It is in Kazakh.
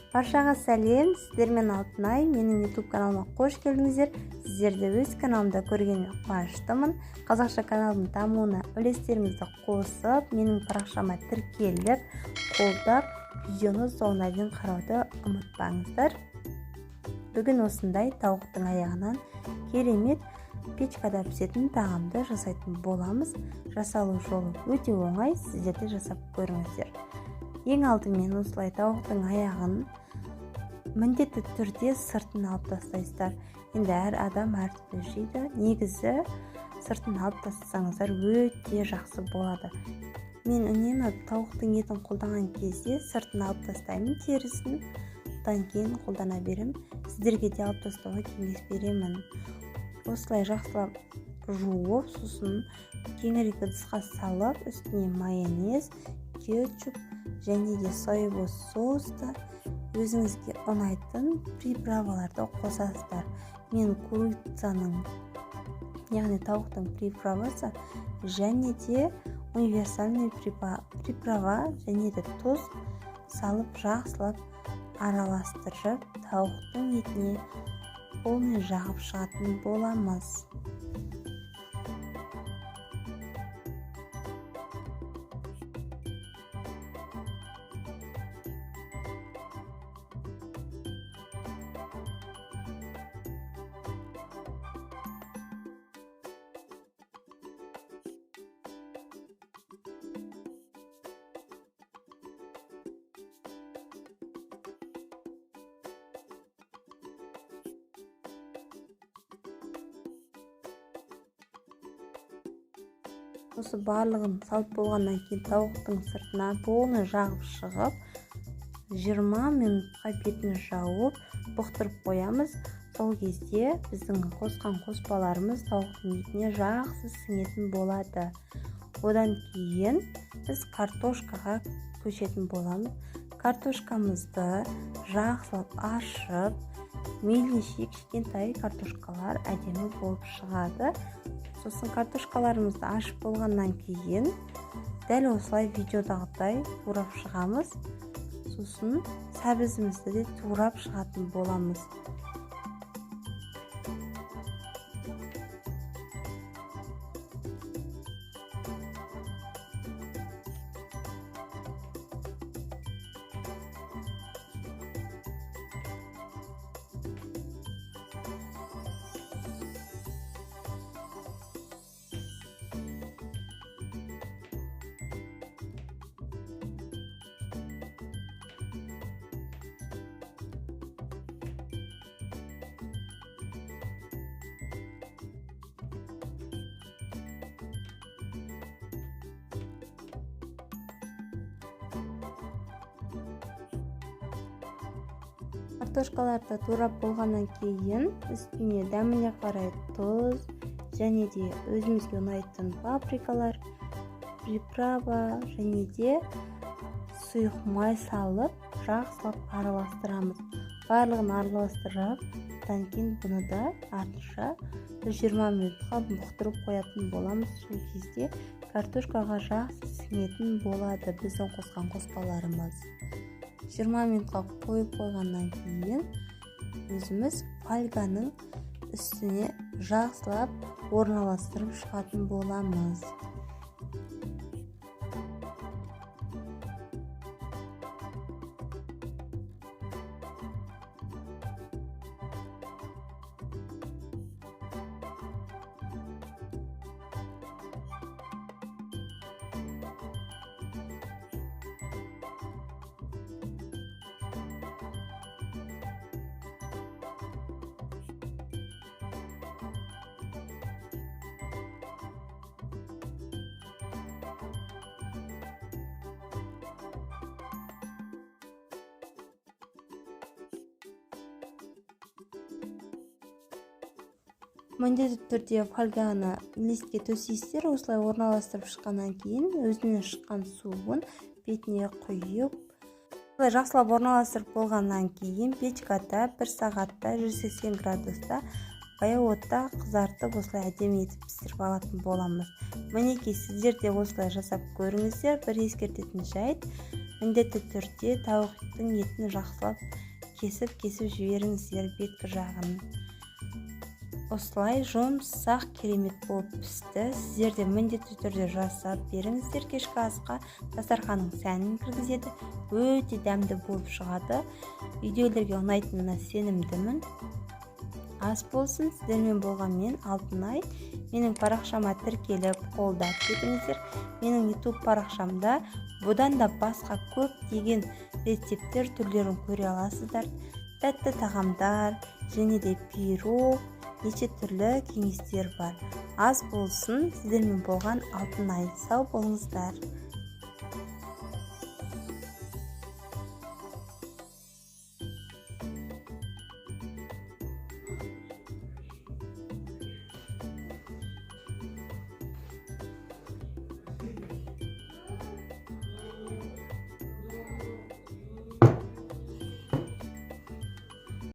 Баршаға сәлем, сіздермен Алтынай, менің YouTube каналыма қош келдіңіздер. Сіздерді өз каналымда көргеніме қуаныштымын. Қазақша каналдың дамуына үлестеріңізді қосып, менің парақшама тіркеліп, қолдап, видеоны соңына дейін қарауды ұмытпаңыздар. Бүгін осындай тауықтың аяғынан керемет печкада пісетін тағамды жасайтын боламыз. Жасалу жолы өте оңай, сіздер де жасап көріңіздер. Ең алдымен осылай тауықтың аяғын міндетті түрде сыртын алып тастайсыздар. Енді әр адам әртүрлі жейді. Негізі сыртын алып тастасаңыздар өте жақсы болады. Мен үнемі тауықтың етін қолданған кезде сыртын алып тастаймын, терісін. Одан кейін қолдана беремін. Сіздерге де алып тастауға кеңес беремін. Осылай жақсылап жуып, сосын кеңірек ыдысқа салып, үстіне майонез, кетчуп және де соевый соусты өзіңізге ұнайтын приправаларды қосасыздар. Мен курицаның, яғни тауықтың приправасы және де универсальный приправа және де тұз салып жақсылап араластырып тауықтың етіне полный жағып шығатын боламыз. Осы барлығын салып болғаннан кейін тауықтың сыртына полный жағып шығып, 20 минутқа бетін жауып, бұқтырып қоямыз. Сол кезде біздің қосқан қоспаларымыз тауықтың етіне жақсы сіңетін болады. Одан кейін біз картошкаға көшетін боламыз. Картошкамызды жақсылап ашып, мейлінше кішкентай картошкалар әдемі болып шығады. Сосын картошкаларымызды ашып болғаннан кейін дәл осылай видеодағыдай турап шығамыз. Сосын сәбізімізді де турап шығатын боламыз. Картошкаларды турап болғаннан кейін үстіне дәміне қарай тұз және де өзімізге ұнайтын паприкалар, приправа және де сұйық май салып жақсылап араластырамыз. Барлығын араластырып, одан кейін бұны да артынша 20 минутқа бұқтырып қоятын боламыз. Сол кезде картошкаға жақсы сіңетін болады біздің қосқан қоспаларымыз. 20 минутқа қойып қойғаннан кейін өзіміз фольганың үстіне жақсылап орналастырып шығатын боламыз. Міндетті түрде фольганы листке төсейсіздер. Осылай орналастырып шыққаннан кейін өзінен шыққан суын бетіне құйып, жақсылап орналастырып болғаннан кейін печкада 1 сағатта 180 градуста баяу отта қызартып осылай әдемі етіп пісіріп алатын боламыз. Мінекей сіздер де осылай жасап көріңіздер. Бір ескертетін жайт, міндетті түрде тауықтың етін жақсылап кесіп жіберіңіздер беткі жағын. Осылай жұмсақ керемет болып пісті. Сіздер де міндетті түрде жасап беріңіздер. Кешкі асқа дастарханның сәнін кіргізеді. Өте дәмді болып шығады. Видеолерге ұнайтынына сенімдімін. Ас болсын. Сіздермен болған мен Алтынай. Менің парақшама тіркеліп қолдап кетіңіздер. Менің YouTube парақшамда бұдан да басқа көптеген рецептер түрлерін көре аласыздар. Тәтті тағамдар және де пирог, неше түрлі кеңестер бар. Ас болсын. Сіздермен болған Алтынай. Сау болыңыздар.